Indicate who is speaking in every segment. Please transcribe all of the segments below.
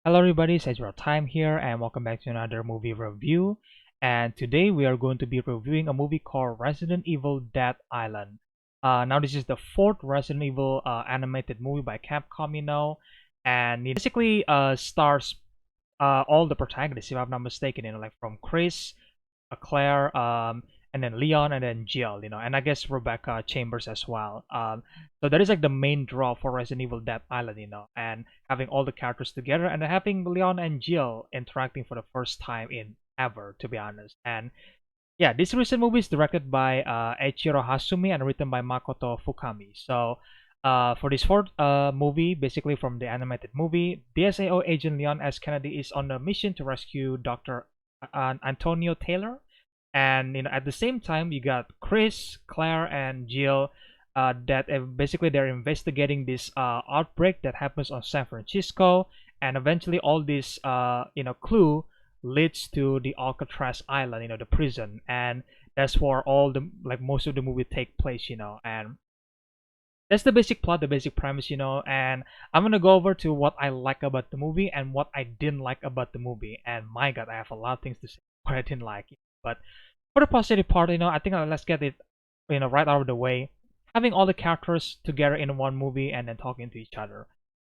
Speaker 1: Hello everybody, it's EzraTime here and welcome back to another movie review. And today we are going to be reviewing a movie called Resident Evil Dead Island. Now this is the fourth Resident Evil animated movie by Capcom, and it basically stars all the protagonists, if I'm not mistaken, like from Chris, Claire, and then Leon, and then Jill, and I guess Rebecca Chambers as well. So that is like the main draw for Resident Evil Dead Island, and having all the characters together and having Leon and Jill interacting for the first time in ever, to be honest. And yeah, this recent movie is directed by Eiichiro Hasumi and written by Makoto Fukami. So for this fourth movie, basically from the animated movie, DSAO agent Leon S. Kennedy is on a mission to rescue Dr. Antonio Taylor. And at the same time, you got Chris, Claire, and Jill. That basically they're investigating this outbreak that happens on San Francisco, and eventually all this clue leads to the Alcatraz Island, the prison, and that's where all the most of the movie take place, and that's the basic plot, the basic premise, and I'm gonna go over to what I like about the movie and what I didn't like about the movie. And my god, I have a lot of things to say what I didn't like. But for the positive part, I think let's get it, right out of the way. Having all the characters together in one movie and then talking to each other,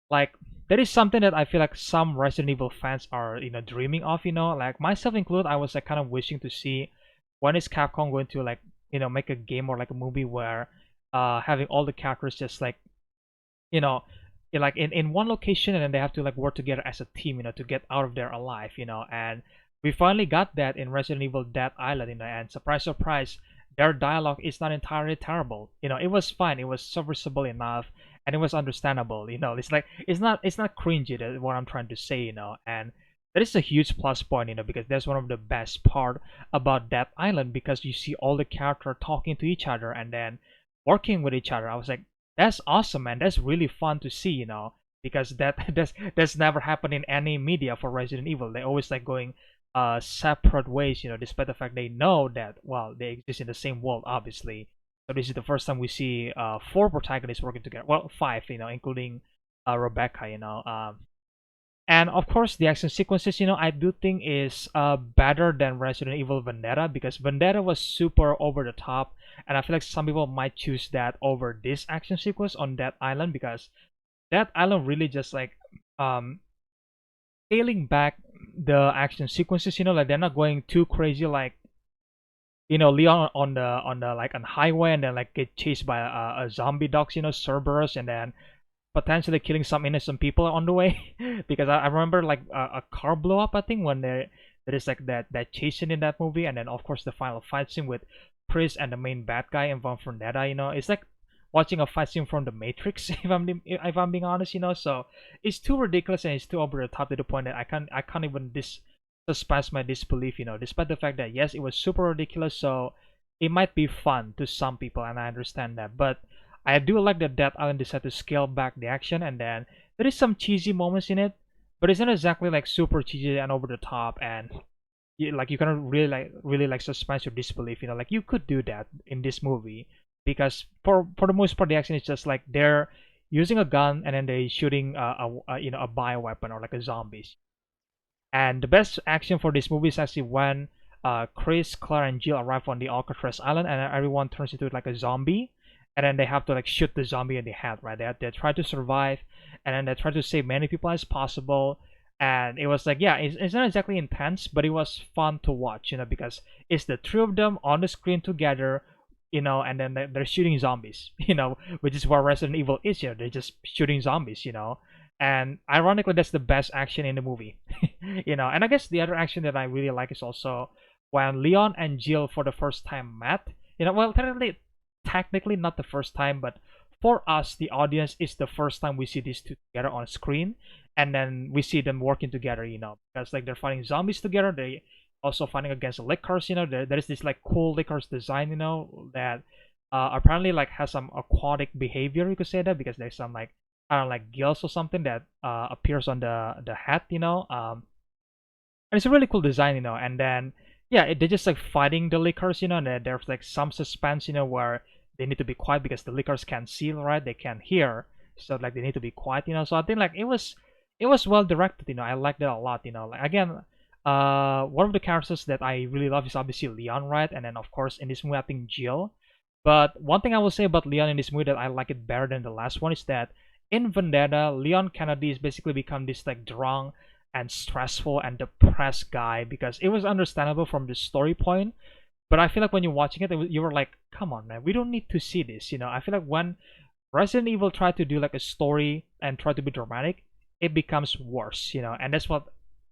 Speaker 1: like that is something that I feel like some Resident Evil fans are, dreaming of. Like myself included, I was like kind of wishing to see when is Capcom going to make a game or like a movie where having all the characters just like you know like in one location, and then they have to like work together as a team, to get out of there alive, and we finally got that in Resident Evil Dead Island, and surprise surprise, their dialogue is not entirely terrible. It was fine, it was serviceable enough, and it was understandable. It's like it's not cringy, that's what I'm trying to say. And that is a huge plus point, because that's one of the best part about Dead Island, because you see all the characters talking to each other and then working with each other. I was like, that's awesome, man. That's really fun to see, because that's never happened in any media for Resident Evil. They always like going separate ways, despite the fact they know that, well, they exist in the same world, obviously. So this is the first time we see four protagonists working together. Well, five, including Rebecca, and of course, the action sequences, I do think is better than Resident Evil Vendetta, because Vendetta was super over the top, and I feel like some people might choose that over this action sequence on that island, because that island really just like scaling back the action sequences. Like they're not going too crazy, like Leon on the like on highway and then like get chased by a zombie dogs, Cerberus, and then potentially killing some innocent people on the way. Because I remember like a car blow up, I think, when there is like that chase scene in that movie, and then of course the final fight scene with Chris and the main bad guy and Von Vendetta. It's like watching a fight scene from the Matrix, if I'm being honest. So it's too ridiculous and it's too over the top to the point that I can't even suspend my disbelief. Despite the fact that yes, it was super ridiculous, so it might be fun to some people, and I understand that, but I do like that Death Island decided to scale back the action, and then there is some cheesy moments in it, but it's not exactly like super cheesy and over the top, and you cannot really suspend your disbelief. Like you could do that in this movie, because for the most part the action is just like they're using a gun and then they shooting a bioweapon or like a zombies. And the best action for this movie is actually when Chris, Claire, and Jill arrive on the Alcatraz Island, and everyone turns into like a zombie, and then they have to like shoot the zombie in the head, right? They try to survive, and then they try to save many people as possible. And it was like, yeah, it's not exactly intense, but it was fun to watch, because it's the three of them on the screen together, and then they're shooting zombies, which is what Resident Evil is here. They're just shooting zombies, and ironically, that's the best action in the movie, And I guess the other action that I really like is also when Leon and Jill for the first time met. Well, technically not the first time, but for us, the audience, is the first time we see these two together on screen, and then we see them working together, because like they're fighting zombies together. They also fighting against lickers. There is this like cool lickers design, that apparently like has some aquatic behavior, you could say that, because there's some like, I don't know, like gills or something that appears on the hat, and it's a really cool design, and then yeah, they're just like fighting the lickers, and there's like some suspense, where they need to be quiet because the lickers can't see, right? They can't hear, so like they need to be quiet, So I think like it was well directed. I liked it a lot. Like again, one of the characters that I really love is obviously Leon, right? And then of course in this movie I think Jill. But one thing I will say about Leon in this movie that I like it better than the last one is that in Vendetta, Leon Kennedy has basically become this like drunk and stressful and depressed guy because it was understandable from the story point. But I feel like when you're watching it, you were like, come on, man, we don't need to see this. I feel like when Resident Evil tried to do like a story and try to be dramatic, it becomes worse, and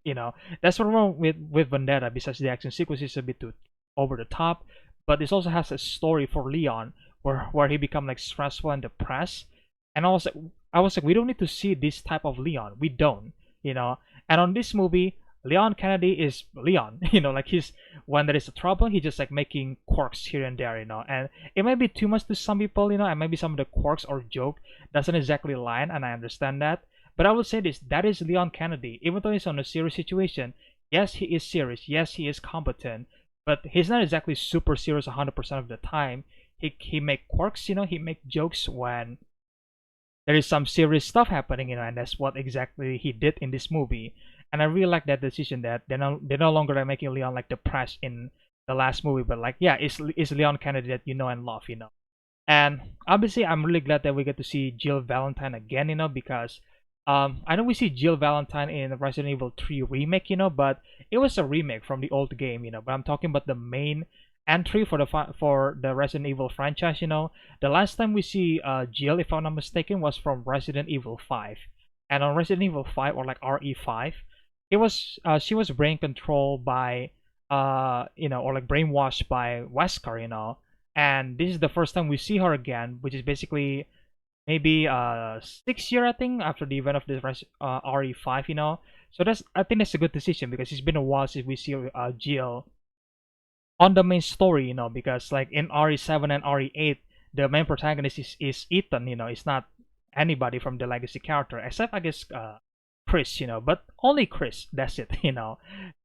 Speaker 1: you know, that's what wrong with Vendetta. Besides the action sequence is a bit too over the top, but this also has a story for Leon where he become like stressful and depressed, and I was like, we don't need to see this type of Leon. We don't, you know. And on this movie, Leon Kennedy is Leon, like he's when there is a trouble, he just like making quirks here and there, and it might be too much to some people, and maybe some of the quirks or joke doesn't exactly line, and I understand that. But I would say this: that is Leon Kennedy. Even though he's on a serious situation, yes, he is serious. Yes, he is competent, but he's not exactly super serious 100% of the time. He make quirks, he make jokes when there is some serious stuff happening, and that's what exactly he did in this movie. And I really like that decision that they're no longer like making Leon like depressed in the last movie, but like yeah, it's Leon Kennedy that you know and love, And obviously, I'm really glad that we get to see Jill Valentine again, because I know we see Jill Valentine in Resident Evil 3 remake, but it was a remake from the old game, But I'm talking about the main entry for the Resident Evil franchise, The last time we see Jill, if I'm not mistaken, was from Resident Evil 5, and on Resident Evil 5 or like RE5, she was brain controlled by or like brainwashed by Wesker, and this is the first time we see her again, which is basically maybe 6 year I think after the event of the RE5, So I think that's a good decision because it's been a while since we see Jill on the main story, because like in RE7 and RE8, the main protagonist is Ethan, it's not anybody from the legacy character except I guess Chris, but only Chris. That's it,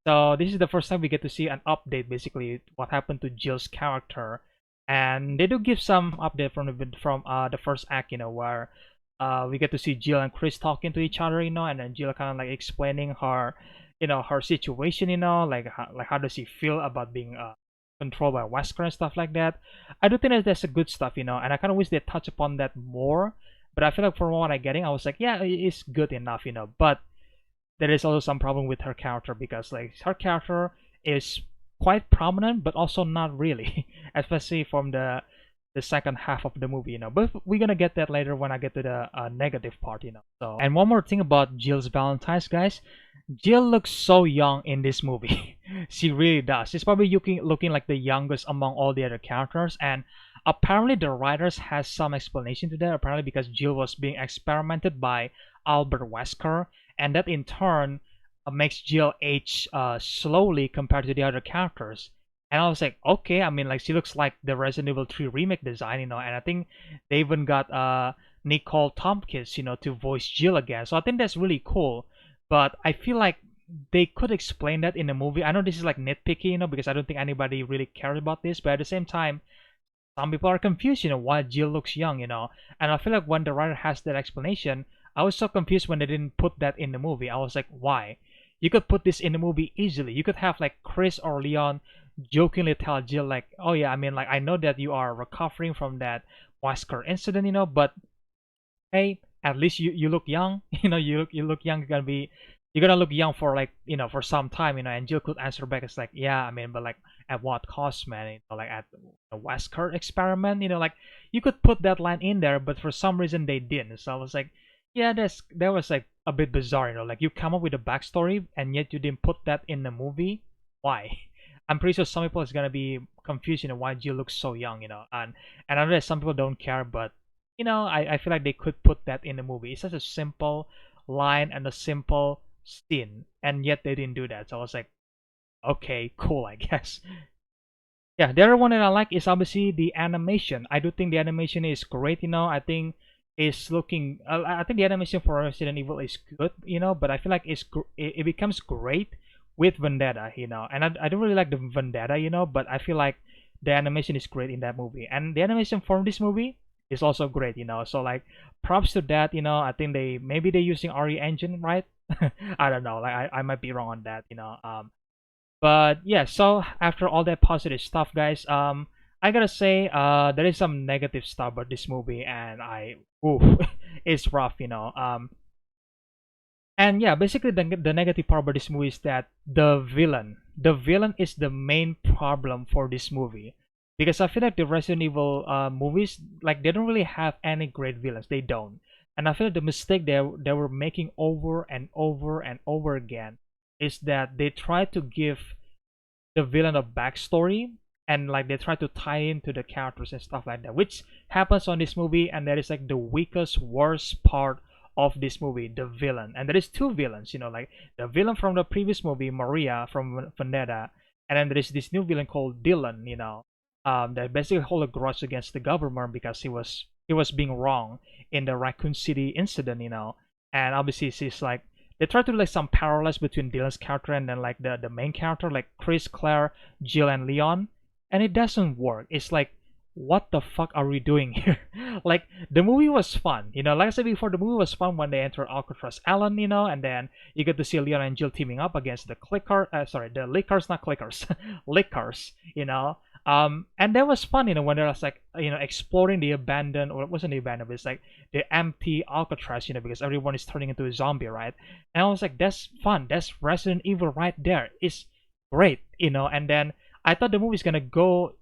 Speaker 1: So this is the first time we get to see an update, basically what happened to Jill's character, and they do give some update from the first act, where we get to see Jill and Chris talking to each other, and then Jill kind of like explaining her, her situation, like how does she feel about being controlled by Wesker and stuff like that. I do think that that's a good stuff, and I kind of wish they touch upon that more. But I feel like from what I'm getting, I was like, yeah, it's good enough, But there is also some problem with her character because like her character is quite prominent, but also not really, especially from the second half of the movie, But we're gonna get that later when I get to the negative part, So, and one more thing about Jill's Valentine's, guys. Jill looks so young in this movie. She really does. She's probably looking like the youngest among all the other characters, and apparently the writers has some explanation to that. Apparently because Jill was being experimented by Albert Wesker, and that in turn makes Jill age slowly compared to the other characters. And I was like, okay, I mean, like she looks like the Resident Evil 3 remake design, and I think they even got Nicole Tompkins, to voice Jill again. So I think that's really cool. But I feel like they could explain that in the movie. I know this is like nitpicky, because I don't think anybody really cares about this, but at the same time, some people are confused, why Jill looks young, And I feel like when the writer has that explanation, I was so confused when they didn't put that in the movie. I was like, why? You could put this in the movie easily. You could have like Chris or Leon jokingly tell Jill like, oh yeah, I mean like I know that you are recovering from that Wesker incident, but hey, at least you look young. You look young. You're gonna look young for like for some time. And Jill could answer back, it's like, yeah, I mean, but like at what cost, man? Like at the Wesker experiment. Like you could put that line in there, but for some reason they didn't. So I was like, yeah, that was like a bit bizarre. Like you come up with a backstory and yet you didn't put that in the movie. Why? I'm pretty sure some people is gonna be confused, why Jill looks so young, and I know that some people don't care, but I feel like they could put that in the movie. It's such a simple line and a simple scene, and yet they didn't do that. So I was like, okay, cool, I guess. Yeah, the other one that I like is obviously the animation. I do think the animation is great, I think it's looking. I think the animation for Resident Evil is good, but I feel like it becomes great with Vendetta, and I don't really like the Vendetta, but I feel like the animation is great in that movie, and the animation for this movie is also great, So like props to that, I think maybe they're using RE engine, right? I don't know. Like I might be wrong on that, But yeah, so after all that positive stuff, guys, I gotta say, there is some negative stuff about this movie, and ooh, it's rough, And yeah, basically the negative part about this movie is that the villain is the main problem for this movie, because I feel like the Resident Evil movies, like they don't really have any great villains. They don't, and I feel like the mistake they were making over and over and over again is that they try to give the villain a backstory, and like they try to tie into the characters and stuff like that, which happens on this movie, and that is like the weakest, worst part of this movie, the villain. And there is two villains, like the villain from the previous movie, Maria from Vendetta, and then there is this new villain called Dylan, that basically hold a grudge against the government because he was being wrong in the Raccoon City incident, and obviously she's like they try to do like some parallels between Dylan's character and then like the main character, like Chris, Claire, Jill, and Leon, and it doesn't work. It's like, what the fuck are we doing here? Like the movie was fun, like I said before, the movie was fun when they enter Alcatraz Allen, and then you get to see Leon and Jill teaming up against the the lickers, not clickers, lickers, and that was fun, when they was like, exploring the abandoned, or it wasn't the abandoned, but it's like the empty Alcatraz, because everyone is turning into a zombie, right? And I was like, that's fun. That's Resident Evil right there. It's great, And then I thought the movie's gonna go,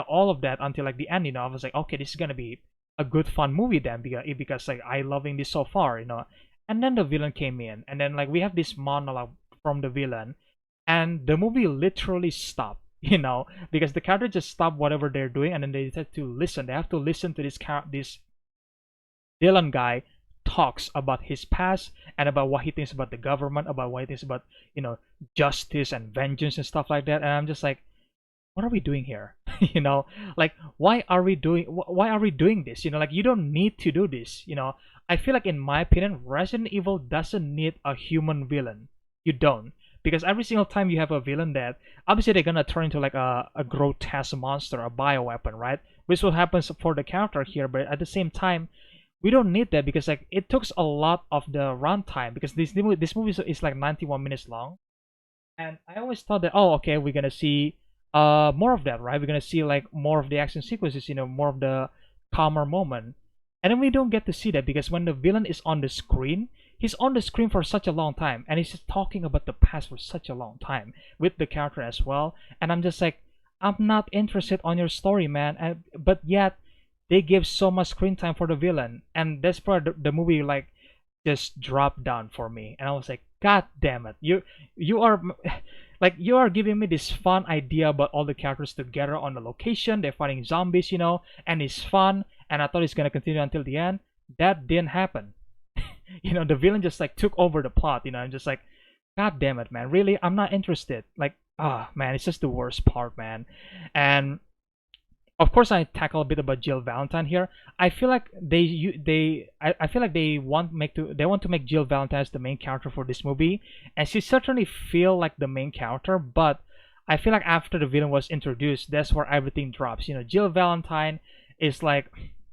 Speaker 1: all of that until like the end, I was like, okay, this is gonna be a good fun movie then, because like I loving this so far, And then the villain came in, and then like we have this monologue from the villain, and the movie literally stopped. Because the character just stop whatever they're doing, and then they decide to listen. They have to listen to this Dylan guy talks about his past and about what he thinks about the government, about what he thinks about justice and vengeance and stuff like that. And I'm just like, what are we doing here? Like why are we doing this? Like you don't need to do this. I feel like, in my opinion, Resident Evil doesn't need a human villain. You don't. Because every single time you have a villain, that obviously they're gonna turn into like a grotesque monster, a bioweapon, right? Which will happen for the character here, but at the same time, we don't need that, because like it took a lot of the runtime, because this movie is like 91 minutes long, and I always thought that, oh, okay, we're gonna see more of that, right? We're gonna see like more of the action sequences, more of the calmer moment. And then we don't get to see that, because when the villain is on the screen, he's on the screen for such a long time, and he's just talking about the past for such a long time with the character as well. And I'm just like, I'm not interested on your story, man. But yet they give so much screen time for the villain, and that's where the movie like just dropped down for me. And I was like, God damn it, you are like, you are giving me this fun idea about all the characters together on the location. They're fighting zombies, and it's fun. And I thought it's gonna continue until the end. That didn't happen. The villain just like took over the plot. I'm just like, God damn it, man. Really, I'm not interested. Like, man, it's just the worst part, man. And of course, I tackle a bit about Jill Valentine here. I feel like I feel like they want to make Jill Valentine as the main character for this movie, and she certainly feel like the main character. But I feel like after the villain was introduced, that's where everything drops. Jill Valentine is like,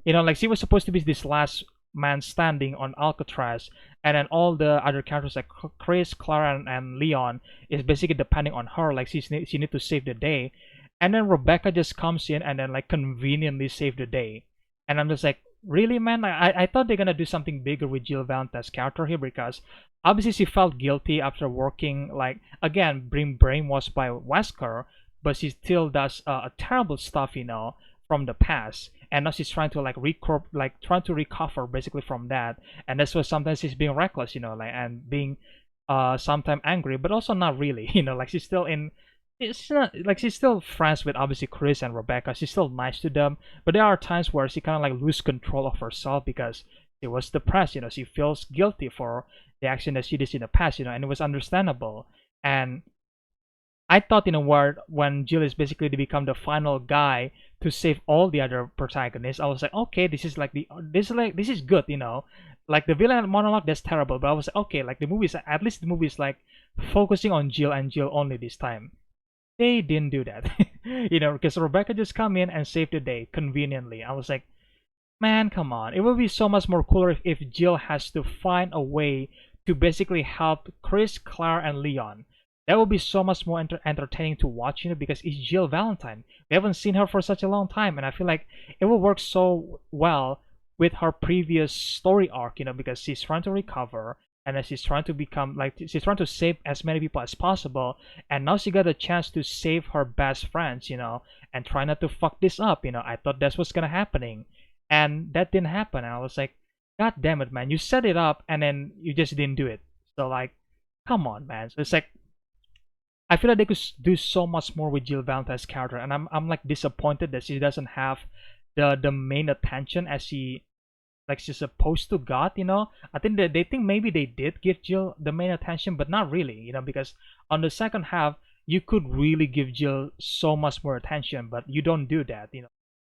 Speaker 1: like she was supposed to be this last man standing on Alcatraz, and then all the other characters like Chris, Clara, and Leon is basically depending on her. Like she need to save the day. And then Rebecca just comes in and then like conveniently save the day. And I'm just like, really, man? I thought they're gonna do something bigger with Jill Valentine's character here, because obviously she felt guilty after working, like, again, being brainwashed by Wesker, but she still does a terrible stuff, from the past. And now she's trying to like trying to recover basically from that. And that's why sometimes she's being reckless, like, and being sometimes angry, but also not really, like she's still in it's not like she's still friends with obviously Chris and Rebecca. She's still nice to them, but there are times where she kind of like lose control of herself because she was depressed. She feels guilty for the action that she did in the past. And it was understandable. And I thought, where when Jill is basically to become the final guy to save all the other protagonists, I was like, okay, this is good. Like the villain monologue, that's terrible. But I was like, okay, like at least the movie is like focusing on Jill and Jill only this time. They didn't do that, because Rebecca just come in and saved the day conveniently. I was like, Man, come on. It would be so much more cooler if Jill has to find a way to basically help Chris, Claire, and Leon. That would be so much more entertaining to watch, because it's Jill Valentine. We haven't seen her for such a long time, and I feel like it will work so well with her previous story arc, because she's trying to recover, and then she's trying to become, like, she's trying to save as many people as possible, and now she got a chance to save her best friends, and try not to fuck this up, I thought that's what's gonna happening, and that didn't happen. And I was like, God damn it, man! You set it up and then you just didn't do it. So like, come on, man. So it's like, I feel like they could do so much more with Jill Valentine's character, and I'm like disappointed that she doesn't have the main attention as she like she's supposed to got. I think that they think maybe they did give Jill the main attention, but not really. Because on the second half you could really give Jill so much more attention, but you don't do that.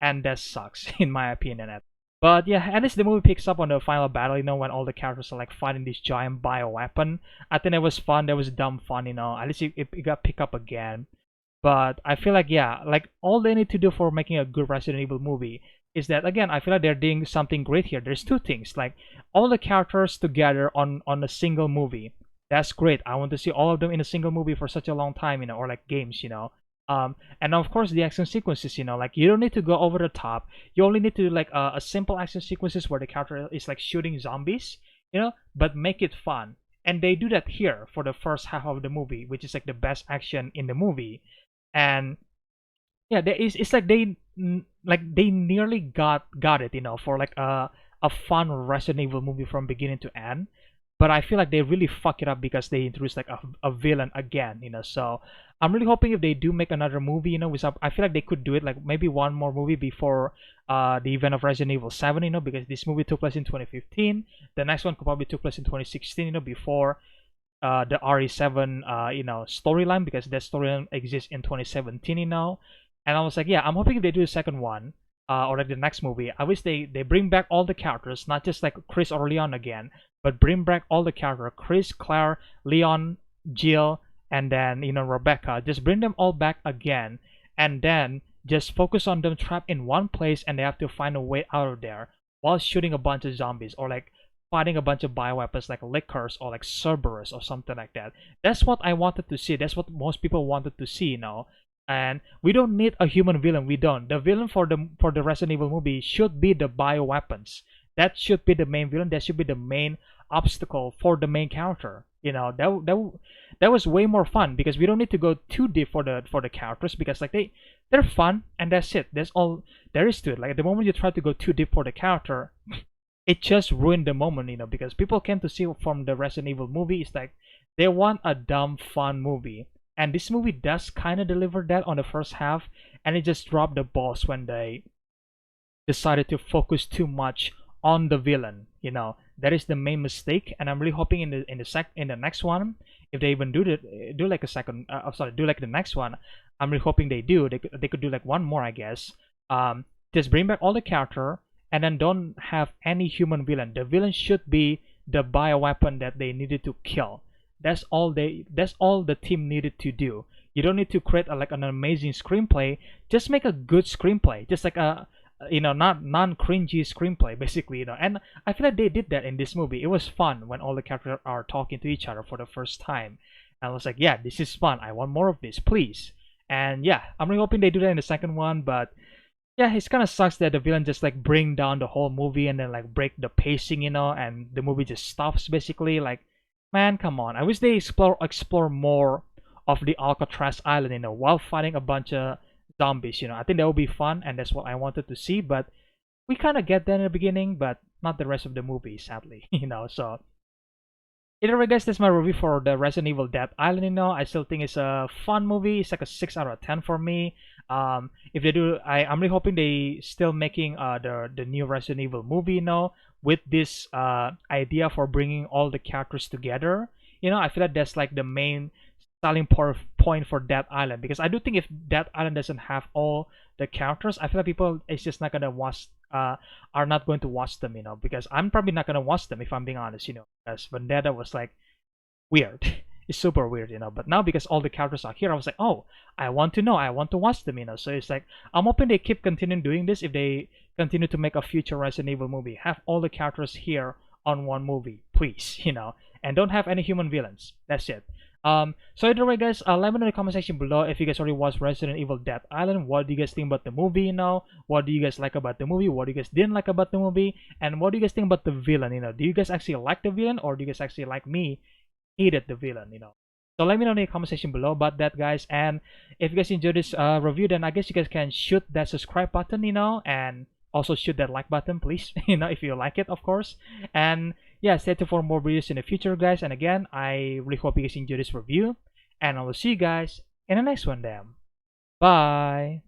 Speaker 1: And that sucks in my opinion. But yeah, at least the movie picks up on the final battle, when all the characters are like fighting this giant bioweapon. I think it was fun, that was dumb fun, at least it got picked up again. But I feel like, yeah, like all they need to do for making a good Resident Evil movie is that, again, I feel like they're doing something great here. There's two things, like all the characters together on a single movie. That's great. I want to see all of them in a single movie for such a long time, or like games. And of course the action sequences, like you don't need to go over the top. You only need to do like a simple action sequences where the character is like shooting zombies, but make it fun. And they do that here for the first half of the movie, which is like the best action in the movie. And yeah, it's like they nearly got it, for like a fun Resident Evil movie from beginning to end. But I feel like they really fuck it up because they introduced like a villain again, so I'm really hoping if they do make another movie, I feel like they could do it like maybe one more movie before the event of Resident Evil 7, because this movie took place in 2015. The next one could probably took place in 2016, before the RE7 storyline, because that storyline exists in 2017, and I was like, yeah, I'm hoping if they do the second one, or like the next movie, I wish they bring back all the characters, not just like Chris or Leon again, but bring back all the characters: Chris, Claire, Leon, Jill, and then Rebecca. Just bring them all back again, and then just focus on them trapped in one place, and they have to find a way out of there while shooting a bunch of zombies, or like fighting a bunch of bioweapons like Lickers or like Cerberus or something like that. That's what I wanted to see. That's what most people wanted to see, And we don't need a human villain. We don't. The villain for the Resident Evil movie should be the bioweapons. That should be the main villain. That should be the main obstacle for the main character. That was way more fun, because we don't need to go too deep for the characters, because like they're fun and that's it. That's all there is to it. Like at the moment you try to go too deep for the character, it just ruined the moment, because people came to see from the Resident Evil movie. It's like they want a dumb fun movie, and this movie does kind of deliver that on the first half, and it just dropped the balls when they decided to focus too much on the villain. That is the main mistake, and I'm really hoping in the next one, if they even do like a second, do like the next one, I'm really hoping they do. They could do like one more, I guess. Just bring back all the character, and then don't have any human villain. The villain should be the bioweapon that they needed to kill. That's all the team needed to do. You don't need to create like an amazing screenplay. Just make a good screenplay. Just like a not non-cringy screenplay, basically. And I feel like they did that in this movie. It was fun when all the characters are talking to each other for the first time. And I was like, yeah, this is fun. I want more of this, please. And yeah, I'm really hoping they do that in the second one. But yeah, it kind of sucks that the villain just like bring down the whole movie and then like break the pacing, and the movie just stops basically. Like, man, come on. I wish they explore more of the Alcatraz Island, while fighting a bunch of zombies. I think that would be fun, and that's what I wanted to see. But we kind of get that in the beginning, but not the rest of the movie, sadly. So either way, guys, that's my review for the Resident Evil Dead Island. I still think it's a fun movie. It's like a 6 out of 10 for me. If they do, I'm really hoping they still making the new Resident Evil movie, with this idea for bringing all the characters together. I feel like that's like the main selling point for Dead Island, because I do think if Dead Island doesn't have all the characters, I feel like people is just not gonna watch, are not going to watch them, because I'm probably not gonna watch them if I'm being honest, because Vendetta was like weird. It's super weird, but now because all the characters are here, I was like, oh, I want to know, I want to watch them, so it's like, I'm hoping they keep continuing doing this. If they continue to make a future Resident Evil movie, have all the characters here on one movie, please, and don't have any human villains. That's it. So either way, guys, let me know in the comment section below if you guys already watched Resident Evil Dead Island. What do you guys think about the movie? What do you guys like about the movie? What do you guys didn't like about the movie? And what do you guys think about the villain? Do you guys actually like the villain, or do you guys actually like me hated the villain? So let me know in the comment section below about that, guys. And if you guys enjoyed this review, then I guess you guys can shoot that subscribe button, and also shoot that like button, please, if you like it, of course. And yeah, stay tuned for more videos in the future, guys. And again, I really hope you guys enjoyed this review, and I will see you guys in the next one then. Bye.